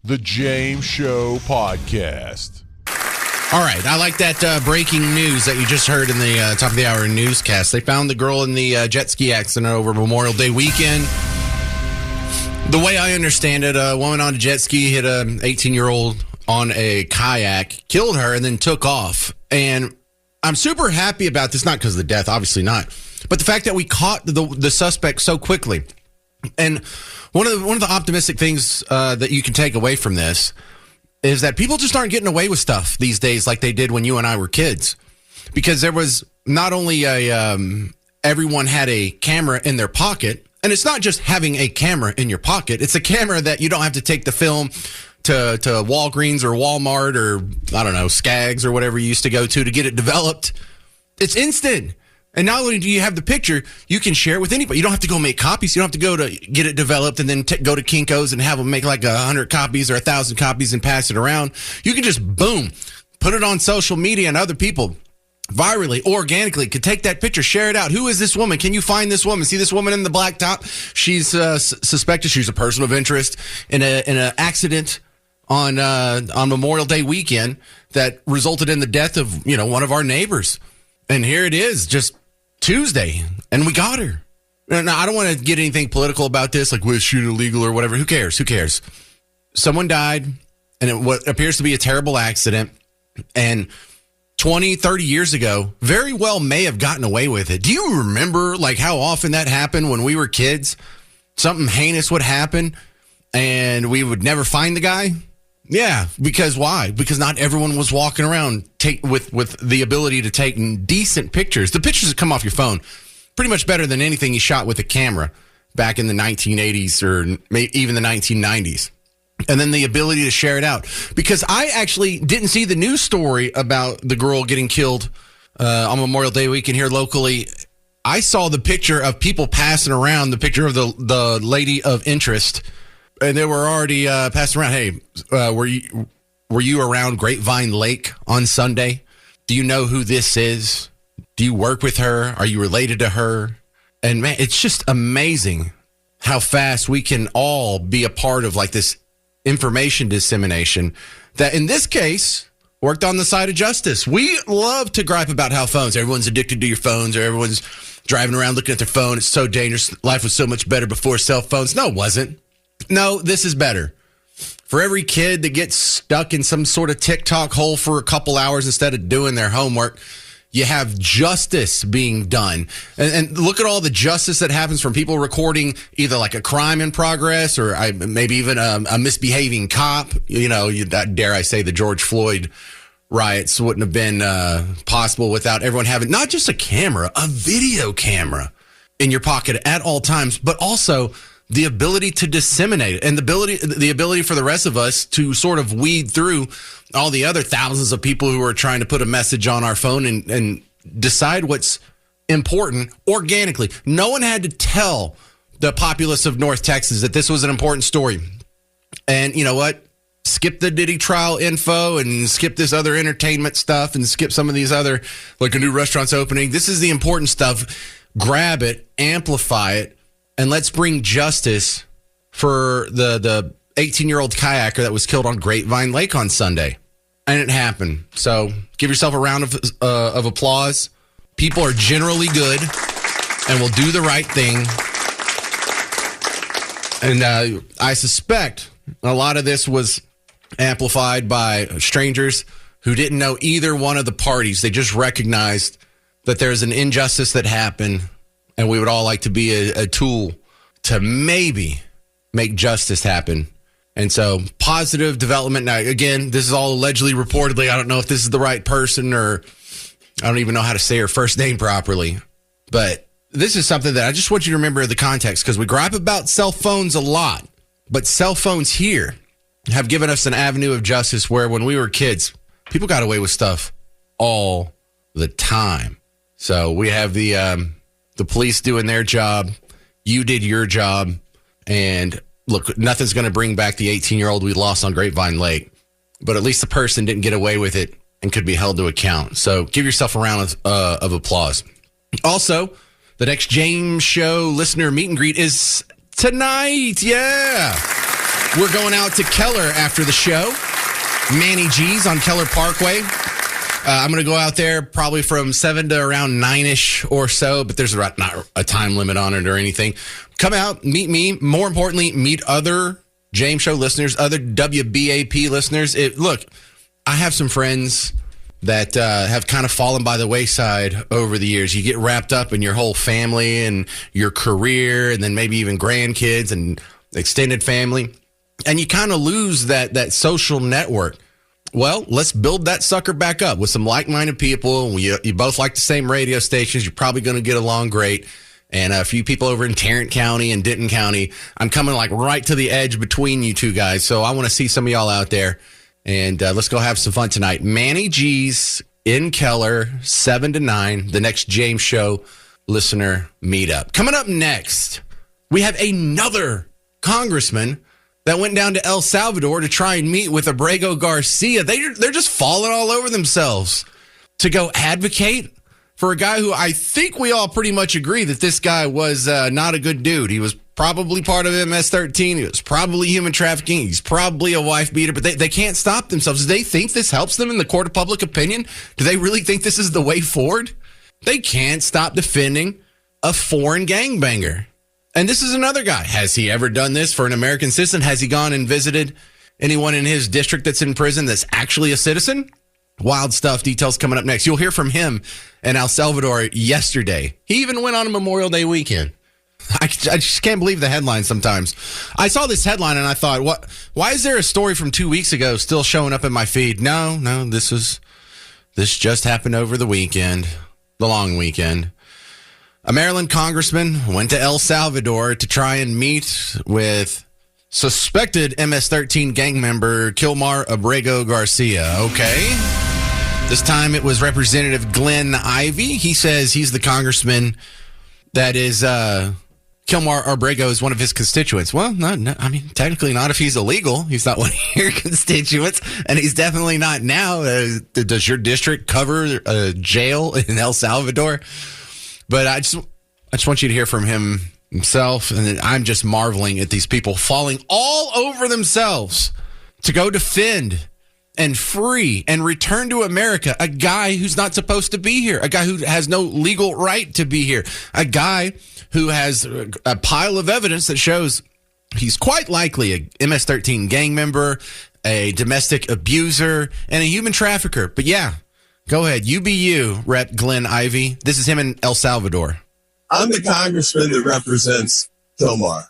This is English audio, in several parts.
The James Show Podcast. All right, I like that breaking news that you just heard in the top of the hour newscast. They found the girl in the jet ski accident over Memorial Day weekend. The way I understand it, a woman on a jet ski hit an 18-year-old on a kayak, killed her, and then took off. And I'm super happy about this, not because of the death, obviously not, but the fact that we caught the suspect so quickly. And one of the optimistic things that you can take away from this is that people just aren't getting away with stuff these days like they did when you and I were kids. Because there was not only everyone had a camera in their pocket, and it's not just having a camera in your pocket. It's a camera that you don't have to take the film to Walgreens or Walmart or, I don't know, Skaggs or whatever you used to go to get it developed. It's instant. And not only do you have the picture, you can share it with anybody. You don't have to go make copies. You don't have to go to get it developed and then go to Kinko's and have them make like 100 copies or 1,000 copies and pass it around. You can just, boom, put it on social media, and other people virally, organically, could take that picture, share it out. Who is this woman? Can you find this woman? See this woman in the black top? She's suspected she's a person of interest in an accident on Memorial Day weekend that resulted in the death of, one of our neighbors. And here it is, just Tuesday, and we got her. Now, I don't want to get anything political about this, like was she illegal or whatever. Who cares? Someone died, and what appears to be a terrible accident. And 20, 30 years ago, very well may have gotten away with it. Do you remember how often that happened when we were kids? Something heinous would happen and we would never find the guy? Yeah, because why? Because not everyone was walking around with the ability to take decent pictures. The pictures that come off your phone, pretty much better than anything you shot with a camera back in the 1980s or even the 1990s. And then the ability to share it out. Because I actually didn't see the news story about the girl getting killed on Memorial Day weekend here locally. I saw the picture of people passing around, the picture of the lady of interest. And they were already passing around, hey, were you around Grapevine Lake on Sunday? Do you know who this is? Do you work with her? Are you related to her? And man, it's just amazing how fast we can all be a part of this information dissemination that in this case worked on the side of justice. We love to gripe about how everyone's addicted to your phones, or everyone's driving around looking at their phone. It's so dangerous. Life was so much better before cell phones. No, it wasn't. No, this is better. For every kid that gets stuck in some sort of TikTok hole for a couple hours instead of doing their homework, you have justice being done. And look at all the justice that happens from people recording either a crime in progress or maybe even a misbehaving cop. Dare I say the George Floyd riots wouldn't have been possible without everyone having not just a camera, a video camera in your pocket at all times, but also the ability to disseminate it and the ability for the rest of us to sort of weed through all the other thousands of people who are trying to put a message on our phone and decide what's important organically. No one had to tell the populace of North Texas that this was an important story. And you know what? Skip the Diddy trial info and skip this other entertainment stuff and skip some of these other, a new restaurant's opening. This is the important stuff. Grab it, amplify it, and let's bring justice for the 18-year-old kayaker that was killed on Grapevine Lake on Sunday. And it happened. So give yourself a round of applause. People are generally good and will do the right thing. And I suspect a lot of this was amplified by strangers who didn't know either one of the parties. They just recognized that there's an injustice that happened, and we would all like to be a tool to maybe make justice happen. And so positive development. Now, again, this is all allegedly, reportedly. I don't know if this is the right person, or I don't even know how to say her first name properly. But this is something that I just want you to remember the context, because we gripe about cell phones a lot. But cell phones here have given us an avenue of justice where when we were kids, people got away with stuff all the time. So we have the police doing their job. You did your job. And look, nothing's going to bring back the 18-year-old we lost on Grapevine Lake. But at least the person didn't get away with it and could be held to account. So give yourself a round of applause. Also, the next James Show listener meet and greet is tonight. Yeah. We're going out to Keller after the show. Manny G's on Keller Parkway. I'm going to go out there probably from 7 to around 9-ish or so, but there's not a time limit on it or anything. Come out, meet me. More importantly, meet other James Show listeners, other WBAP listeners. Look, I have some friends that have kind of fallen by the wayside over the years. You get wrapped up in your whole family and your career and then maybe even grandkids and extended family. And you kind of lose that social network. Well, let's build that sucker back up with some like-minded people. You both like the same radio stations. You're probably going to get along great. And a few people over in Tarrant County and Denton County. I'm coming like right to the edge between you two guys. So I want to see some of y'all out there. And let's go have some fun tonight. Manny G's in Keller, 7 to 9, the next James Show listener meetup. Coming up next, we have another congressman that went down to El Salvador to try and meet with Abrego Garcia. They're just falling all over themselves to go advocate for a guy who I think we all pretty much agree that this guy was not a good dude. He was probably part of MS-13. He was probably human trafficking. He's probably a wife beater, but they can't stop themselves. Do they think this helps them in the court of public opinion? Do they really think this is the way forward? They can't stop defending a foreign gangbanger. And this is another guy. Has he ever done this for an American citizen? Has he gone and visited anyone in his district that's in prison that's actually a citizen? Wild stuff. Details coming up next. You'll hear from him in El Salvador yesterday. He even went on a Memorial Day weekend. I just can't believe the headline sometimes. I saw this headline and I thought, what? Why is there a story from 2 weeks ago still showing up in my feed? No, this just happened over the weekend, the long weekend. A Maryland congressman went to El Salvador to try and meet with suspected MS-13 gang member Kilmar Abrego Garcia. Okay. This time it was Representative Glenn Ivey. He says he's the congressman that is Kilmar Abrego is one of his constituents. Well, technically not if he's illegal. He's not one of your constituents, and he's definitely not now. Does your district cover a jail in El Salvador? But I just want you to hear from him himself, and I'm just marveling at these people falling all over themselves to go defend and free and return to America a guy who's not supposed to be here, a guy who has no legal right to be here, a guy who has a pile of evidence that shows he's quite likely a MS-13 gang member, a domestic abuser, and a human trafficker. But yeah, go ahead. You be you, Rep. Glenn Ivey. This is him in El Salvador. I'm the congressman that represents Kilmar.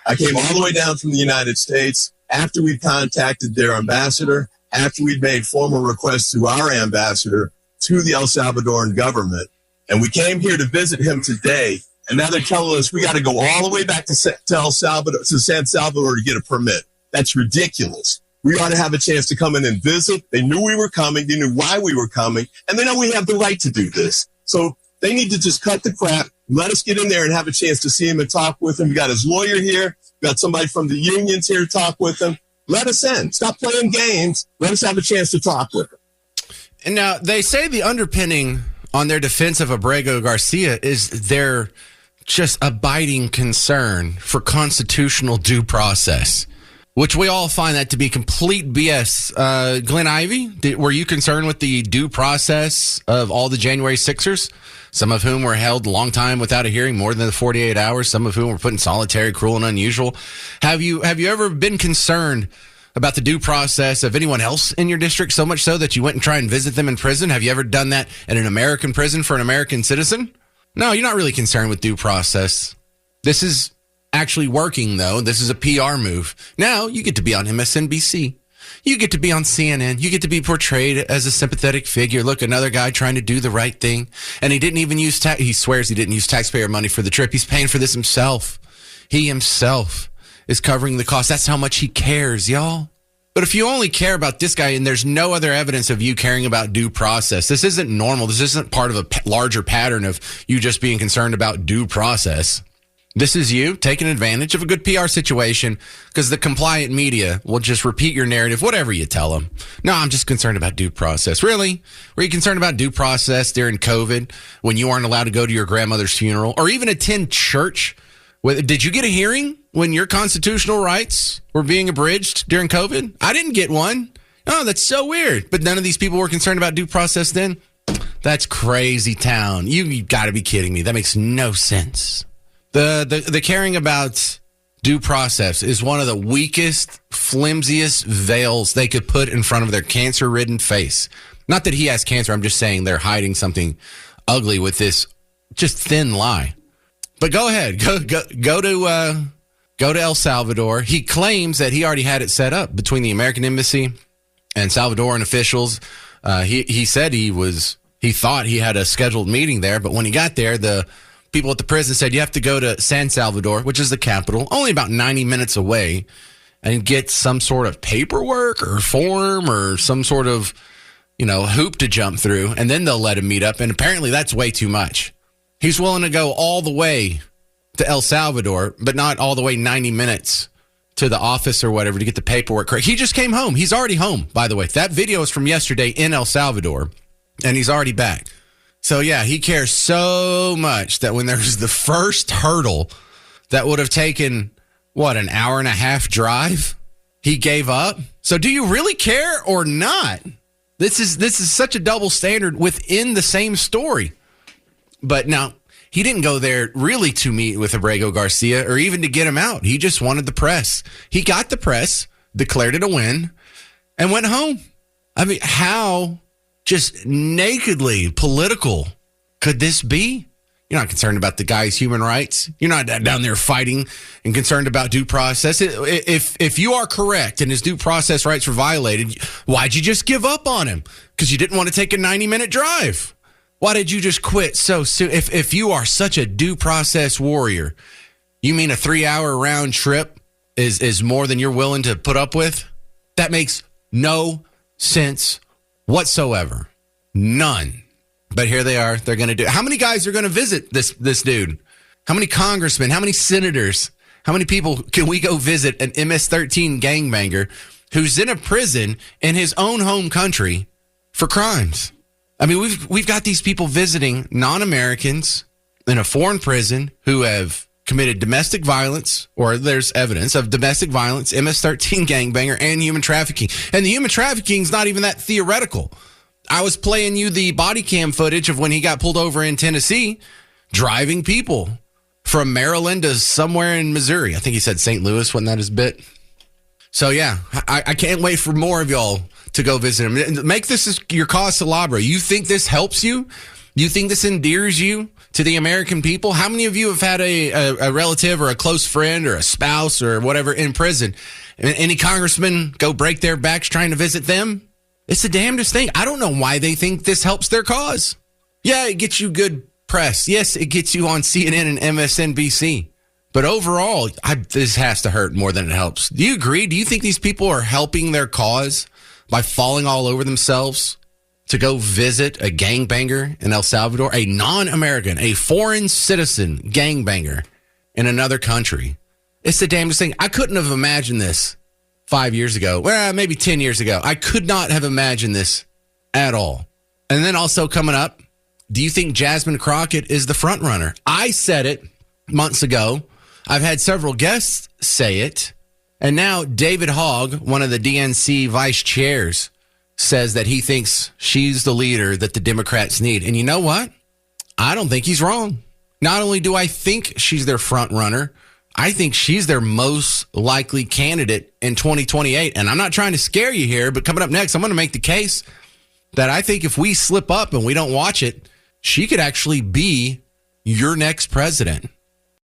I came all the way down from the United States after we'd contacted their ambassador, after we'd made formal requests to our ambassador to the El Salvadoran government. And we came here to visit him today. And now they're telling us we got to go all the way back to El Salvador, to San Salvador to get a permit. That's ridiculous. We ought to have a chance to come in and visit. They knew we were coming. They knew why we were coming. And they know we have the right to do this. So they need to just cut the crap. Let us get in there and have a chance to see him and talk with him. We got his lawyer here. We got somebody from the unions here to talk with him. Let us in. Stop playing games. Let us have a chance to talk with him. And now they say the underpinning on their defense of Abrego Garcia is their just abiding concern for constitutional due process, which we all find that to be complete BS. Glenn Ivey, were you concerned with the due process of all the January 6ers? Some of whom were held a long time without a hearing, more than the 48 hours. Some of whom were put in solitary, cruel, and unusual. Have you ever been concerned about the due process of anyone else in your district, so much so that you went and tried and visit them in prison? Have you ever done that in an American prison for an American citizen? No, you're not really concerned with due process. This is actually working, though. This is a PR move. Now you get to be on MSNBC. You get to be on CNN. You get to be portrayed as a sympathetic figure. Look, another guy trying to do the right thing. And he didn't even use he swears he didn't use taxpayer money for the trip. He's paying for this himself. He himself is covering the cost. That's how much he cares, y'all. But if you only care about this guy and there's no other evidence of you caring about due process, this isn't normal. This isn't part of a larger pattern of you just being concerned about due process. This is you taking advantage of a good PR situation because the compliant media will just repeat your narrative, whatever you tell them. No, I'm just concerned about due process. Really? Were you concerned about due process during COVID when you weren't allowed to go to your grandmother's funeral or even attend church Did you get a hearing when your constitutional rights were being abridged during COVID? I didn't get one. Oh, that's so weird. But none of these people were concerned about due process then? That's crazy town. You got to be kidding me. That makes no sense. The caring about due process is one of the weakest, flimsiest veils they could put in front of their cancer-ridden face. Not that he has cancer. I'm just saying they're hiding something ugly with this just thin lie. But go ahead. Go to El Salvador. He claims that he already had it set up between the American embassy and Salvadoran officials. He said he thought he had a scheduled meeting there, but when he got there, the people at the prison said you have to go to San Salvador, which is the capital, only about 90 minutes away, and get some sort of paperwork or form or some sort of, hoop to jump through, and then they'll let him meet up. And apparently that's way too much. He's willing to go all the way to El Salvador, but not all the way 90 minutes to the office or whatever to get the paperwork correct. He just came home. He's already home, by the way. That video is from yesterday in El Salvador, and he's already back. So, yeah, he cares so much that when there was the first hurdle that would have taken, an hour and a half drive, he gave up. So do you really care or not? This is such a double standard within the same story. But now, he didn't go there really to meet with Abrego Garcia or even to get him out. He just wanted the press. He got the press, declared it a win, and went home. I mean, how just nakedly political could this be? You're not concerned about the guy's human rights. You're not down there fighting and concerned about due process. If you are correct and his due process rights were violated, why'd you just give up on him? Because you didn't want to take a 90-minute drive. Why did you just quit so soon? If you are such a due process warrior, you mean a 3-hour round trip is more than you're willing to put up with? That makes no sense whatsoever. None. But here they are. They're going to do it. How many guys are going to visit this dude? How many congressmen? How many senators? How many people can we go visit an MS-13 gangbanger who's in a prison in his own home country for crimes? I mean, we've got these people visiting non-Americans in a foreign prison who have committed domestic violence, or there's evidence of domestic violence, MS-13 gangbanger, and human trafficking. And the human trafficking is not even that theoretical. I was playing you the body cam footage of when he got pulled over in Tennessee, driving people from Maryland to somewhere in Missouri. I think he said St. Louis, wasn't that his bit? So, yeah, I can't wait for more of y'all to go visit him. Make this your cause célèbre. You think this helps you? You think this endears you to the American people? How many of you have had a relative or a close friend or a spouse or whatever in prison? Any congressmen go break their backs trying to visit them? It's the damnedest thing. I don't know why they think this helps their cause. Yeah, it gets you good press. Yes, it gets you on CNN and MSNBC. But overall, this has to hurt more than it helps. Do you agree? Do you think these people are helping their cause by falling all over themselves to go visit a gangbanger in El Salvador, a non-American, a foreign citizen gangbanger in another country? It's the damnedest thing. I couldn't have imagined this 5 years ago. Well, maybe 10 years ago. I could not have imagined this at all. And then also coming up, do you think Jasmine Crockett is the front runner? I said it months ago. I've had several guests say it. And now David Hogg, one of the DNC vice chairs, says that he thinks she's the leader that the Democrats need. And you know what? I don't think he's wrong. Not only do I think she's their front runner, I think she's their most likely candidate in 2028. And I'm not trying to scare you here, but coming up next, I'm going to make the case that I think if we slip up and we don't watch it, she could actually be your next president.